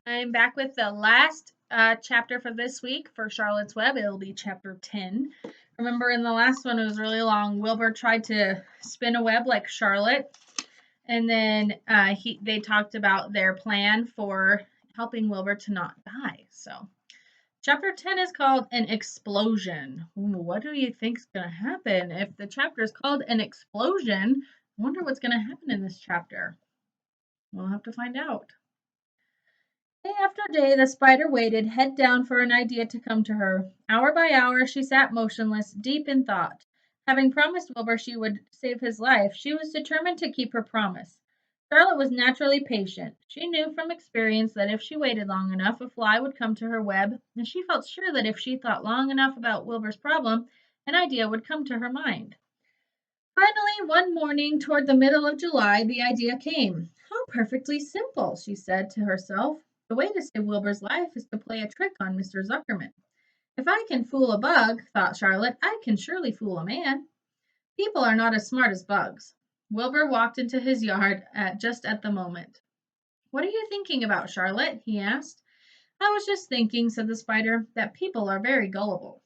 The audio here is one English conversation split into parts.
I'm back with the last chapter for this week for Charlotte's Web. It'll be chapter 10. Remember, in the last one, it was really long. Wilbur tried to spin a web like Charlotte, and then they talked about their plan for helping Wilbur to not die. So, chapter 10 is called An Explosion. Ooh, what do you think's going to happen? If the chapter is called An Explosion, I wonder what's going to happen in this chapter. We'll have to find out. Day after day the spider waited, head down, for an idea to come to her. Hour by hour she sat motionless, deep in thought. Having promised Wilbur she would save his life, she was determined to keep her promise. Charlotte was naturally patient. She knew from experience that if she waited long enough, a fly would come to her web, and she felt sure that if she thought long enough about Wilbur's problem, an idea would come to her mind. Finally, one morning toward the middle of July, the idea came. How perfectly simple, she said to herself. The way to save Wilbur's life is to play a trick on Mr. Zuckerman. If I can fool a bug, thought Charlotte, I can surely fool a man. People are not as smart as bugs. Wilbur walked into his yard just at the moment. What are you thinking about, Charlotte? He asked. I was just thinking, said the spider, that people are very gullible.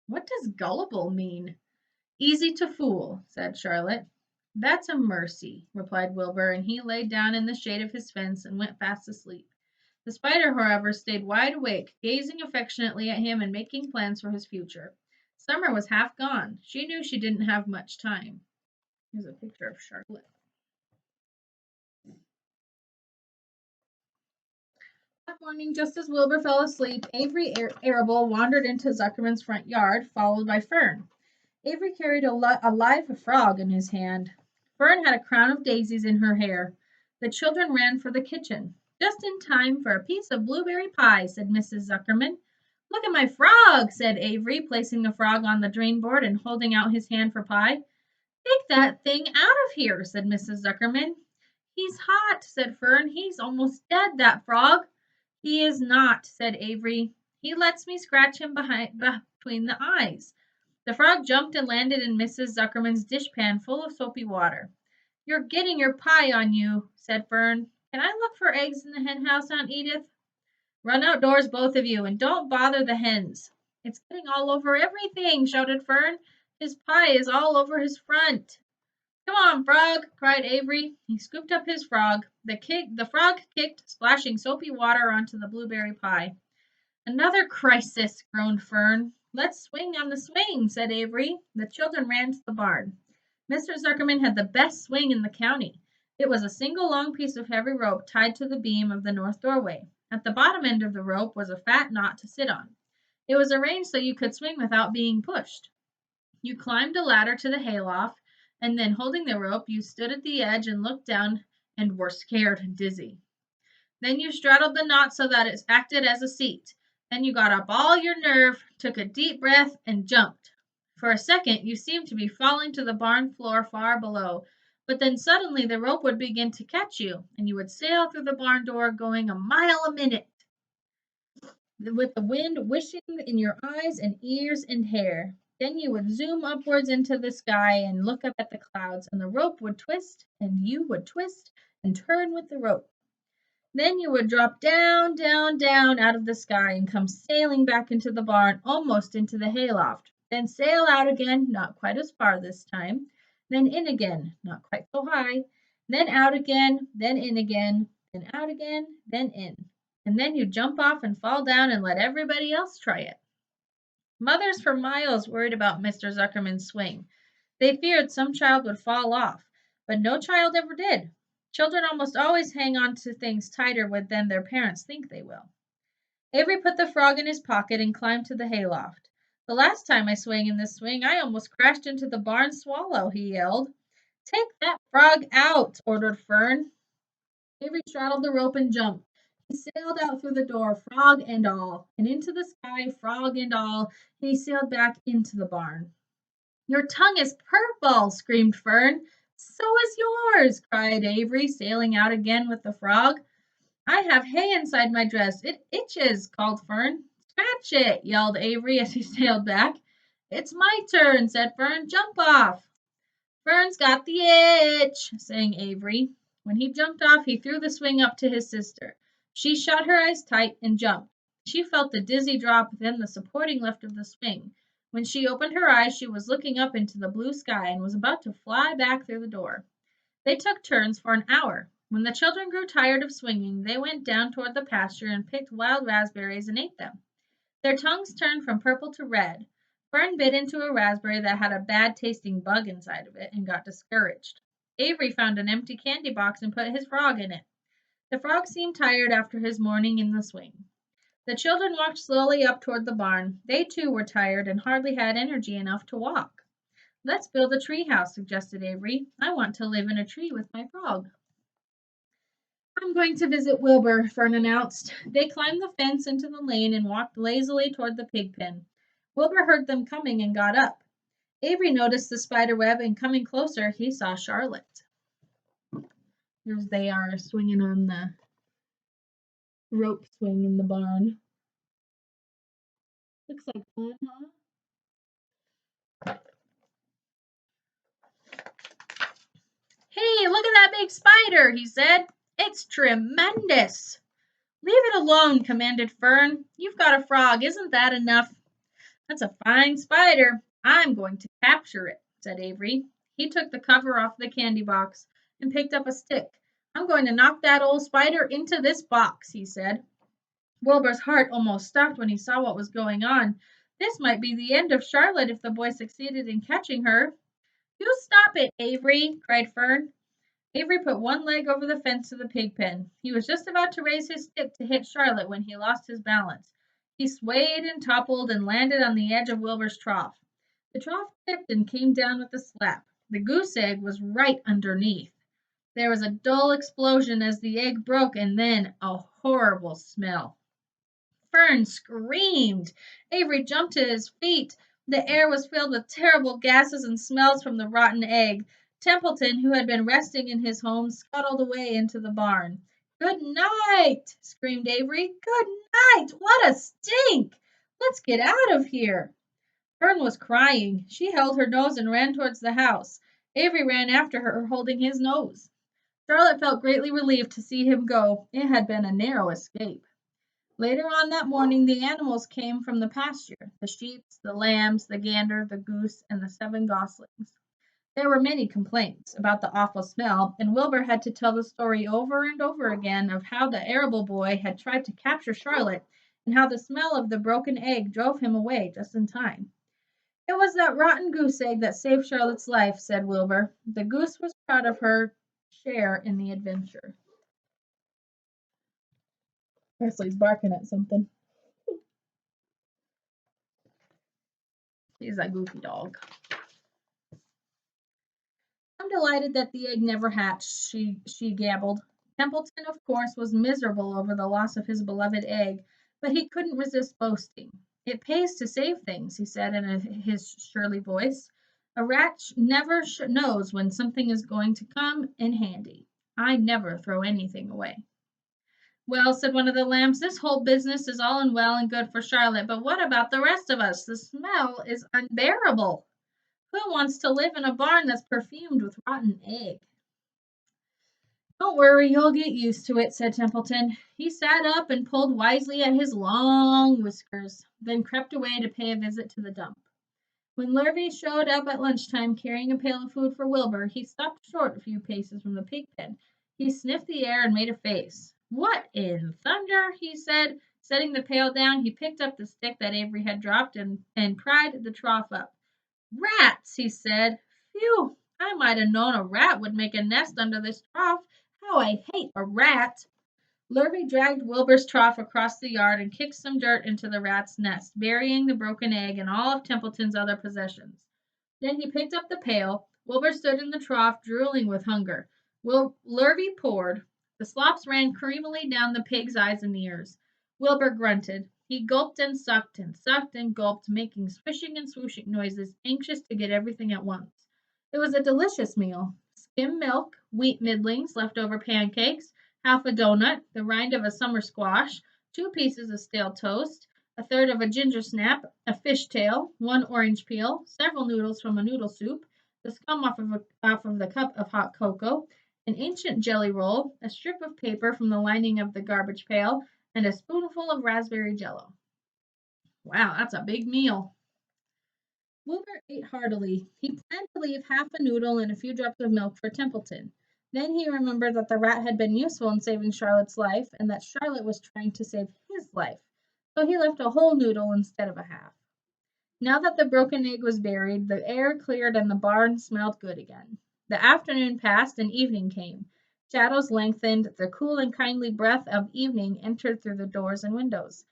What does gullible mean? Easy to fool, said Charlotte. That's a mercy, replied Wilbur, and he lay down in the shade of his fence and went fast asleep. The spider, however, stayed wide awake, gazing affectionately at him and making plans for his future. Summer was half gone. She knew she didn't have much time. Here's a picture of Charlotte. That morning, just as Wilbur fell asleep, Avery Arable wandered into Zuckerman's front yard, followed by Fern. Avery carried a live frog in his hand. Fern had a crown of daisies in her hair. The children ran for the kitchen. Just in time for a piece of blueberry pie, said Mrs. Zuckerman. Look at my frog, said Avery, placing the frog on the drain board and holding out his hand for pie. Take that thing out of here, said Mrs. Zuckerman. He's hot, said Fern. He's almost dead, that frog. He is not, said Avery. He lets me scratch him between the eyes. The frog jumped and landed in Mrs. Zuckerman's dishpan full of soapy water. You're getting your pie on you, said Fern. Can I look for eggs in the hen house, Aunt Edith? Run outdoors, both of you, and don't bother the hens. It's getting all over everything, shouted Fern. His pie is all over his front. Come on, Frog, cried Avery. He scooped up his frog. The frog kicked, splashing soapy water onto the blueberry pie. Another crisis, groaned Fern. Let's swing on the swing, said Avery. The children ran to the barn. Mr. Zuckerman had the best swing in the county. It was a single long piece of heavy rope tied to the beam of the north doorway. At the bottom end of the rope was a fat knot to sit on. It was arranged so you could swing without being pushed. You climbed a ladder to the hayloft, and then holding the rope, you stood at the edge and looked down and were scared and dizzy. Then you straddled the knot so that it acted as a seat. Then you got up all your nerve, took a deep breath, and jumped. For a second you seemed to be falling to the barn floor far below, but then suddenly the rope would begin to catch you, and you would sail through the barn door going a mile a minute, with the wind wishing in your eyes and ears and hair. Then you would zoom upwards into the sky and look up at the clouds, and the rope would twist, and you would twist and turn with the rope. Then you would drop down, down, down out of the sky and come sailing back into the barn, almost into the hayloft. Then sail out again, not quite as far this time. Then in again, not quite so high. Then out again, then in again, then out again, then in. And then you jump off and fall down and let everybody else try it. Mothers for miles worried about Mr. Zuckerman's swing. They feared some child would fall off, but no child ever did. Children almost always hang on to things tighter than their parents think they will. Avery put the frog in his pocket and climbed to the hayloft. The last time I swung in this swing, I almost crashed into the barn swallow, he yelled. Take that frog out, ordered Fern. Avery straddled the rope and jumped. He sailed out through the door, frog and all, and into the sky, frog and all, and he sailed back into the barn. Your tongue is purple, screamed Fern. So is yours, cried Avery, sailing out again with the frog. I have hay inside my dress. It itches, called Fern. Scratch it, yelled Avery as he sailed back. It's my turn, said Fern. Jump off. Fern's got the itch, sang Avery. When he jumped off, he threw the swing up to his sister. She shut her eyes tight and jumped. She felt the dizzy drop, then the supporting lift of the swing. When she opened her eyes, she was looking up into the blue sky and was about to fly back through the door. They took turns for an hour. When the children grew tired of swinging, they went down toward the pasture and picked wild raspberries and ate them. Their tongues turned from purple to red. Fern bit into a raspberry that had a bad tasting bug inside of it and got discouraged. Avery found an empty candy box and put his frog in it. The frog seemed tired after his morning in the swing. The children walked slowly up toward the barn. They too were tired and hardly had energy enough to walk. Let's build a tree house, suggested Avery. I want to live in a tree with my frog. I'm going to visit Wilbur, Fern announced. They climbed the fence into the lane and walked lazily toward the pig pen. Wilbur heard them coming and got up. Avery noticed the spider web, and coming closer, he saw Charlotte. Here they are swinging on the rope swing in the barn. Looks like fun, huh? Hey, look at that big spider, he said. It's tremendous. Leave it alone, commanded Fern. You've got a frog, isn't that enough? That's a fine spider. I'm going to capture it, said Avery. He took the cover off the candy box and picked up a stick. I'm going to knock that old spider into this box, he said. Wilbur's heart almost stopped when he saw what was going on. This might be the end of Charlotte if the boy succeeded in catching her. You stop it, Avery, cried Fern. Avery put one leg over the fence to the pig pen. He was just about to raise his stick to hit Charlotte when he lost his balance. He swayed and toppled and landed on the edge of Wilbur's trough. The trough tipped and came down with a slap. The goose egg was right underneath. There was a dull explosion as the egg broke and then a horrible smell. Fern screamed. Avery jumped to his feet. The air was filled with terrible gases and smells from the rotten egg. Templeton, who had been resting in his home, scuttled away into the barn. Good night, screamed Avery. Good night. What a stink. Let's get out of here. Fern was crying. She held her nose and ran towards the house. Avery ran after her, holding his nose. Charlotte felt greatly relieved to see him go. It had been a narrow escape. Later on that morning, the animals came from the pasture, the sheep, the lambs, the gander, the goose, and the 7 goslings. There were many complaints about the awful smell, and Wilbur had to tell the story over and over again of how the arable boy had tried to capture Charlotte and how the smell of the broken egg drove him away just in time. It was that rotten goose egg that saved Charlotte's life, said Wilbur. The goose was proud of her share in the adventure. Presley's barking at something. He's a goofy dog. I'm delighted that the egg never hatched, she gabbled. Templeton, of course, was miserable over the loss of his beloved egg, but he couldn't resist boasting. It pays to save things, he said in his surly voice. A rat never knows when something is going to come in handy. I never throw anything away. Well, said one of the lambs, this whole business is all well and good for Charlotte, but what about the rest of us? The smell is unbearable. Who wants to live in a barn that's perfumed with rotten egg? Don't worry, you'll get used to it, said Templeton. He sat up and pulled wisely at his long whiskers, then crept away to pay a visit to the dump. When Lurvy showed up at lunchtime carrying a pail of food for Wilbur, he stopped short a few paces from the pig pen. He sniffed the air and made a face. What in thunder? He said. Setting the pail down, he picked up the stick that Avery had dropped and pried the trough up. Rats, he said. Phew, I might have known a rat would make a nest under this trough. How I hate a rat. Lurvy dragged Wilbur's trough across the yard and kicked some dirt into the rat's nest, burying the broken egg and all of Templeton's other possessions. Then he picked up the pail. Wilbur stood in the trough, drooling with hunger. Lurvy poured. The slops ran creamily down the pig's eyes and ears. Wilbur grunted. He gulped and sucked and gulped, making swishing and swooshing noises, anxious to get everything at once. It was a delicious meal. Skim milk, wheat middlings, leftover pancakes, half a doughnut, the rind of a summer squash, 2 pieces of stale toast, a third of a ginger snap, a fish tail, 1 orange peel, several noodles from a noodle soup, the scum off of the cup of hot cocoa, an ancient jelly roll, a strip of paper from the lining of the garbage pail, and a spoonful of raspberry jello. Wow, that's a big meal. Wilbur ate heartily. He planned to leave half a noodle and a few drops of milk for Templeton. Then he remembered that the rat had been useful in saving Charlotte's life and that Charlotte was trying to save his life. So he left a whole noodle instead of a half. Now that the broken egg was buried, the air cleared and the barn smelled good again. The afternoon passed and evening came. Shadows lengthened, the cool and kindly breath of evening entered through the doors and windows.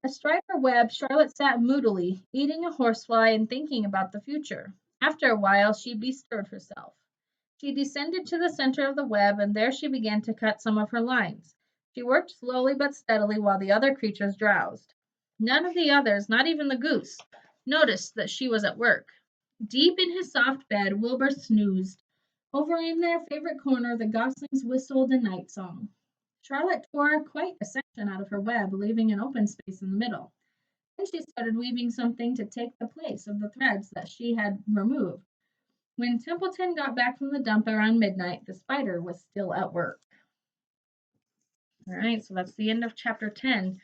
Astride her web, Charlotte sat moodily, eating a horsefly and thinking about the future. After a while, she bestirred herself. She descended to the center of the web, and there she began to cut some of her lines. She worked slowly but steadily while the other creatures drowsed. None of the others, not even the goose, noticed that she was at work. Deep in his soft bed, Wilbur snoozed. Over in their favorite corner, the goslings whistled a night song. Charlotte tore quite a section out of her web, leaving an open space in the middle. Then she started weaving something to take the place of the threads that she had removed. When Templeton got back from the dump around midnight, the spider was still at work. All right, so that's the end of chapter 10.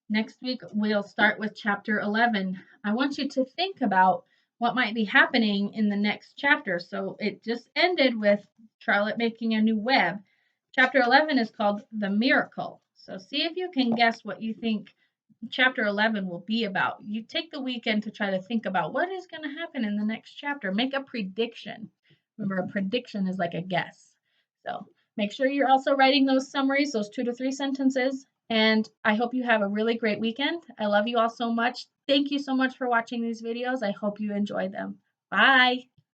Next week, we'll start with chapter 11. I want you to think about what might be happening in the next chapter. So it just ended with Charlotte making a new web. Chapter 11 is called The Miracle. So see if you can guess what you think chapter 11 will be about. You take the weekend to try to think about what is going to happen in the next chapter. Make a prediction. Remember, a prediction is like a guess. So make sure you're also writing those summaries, those 2 to 3 sentences. And I hope you have a really great weekend. I love you all so much. Thank you so much for watching these videos. I hope you enjoy them. Bye.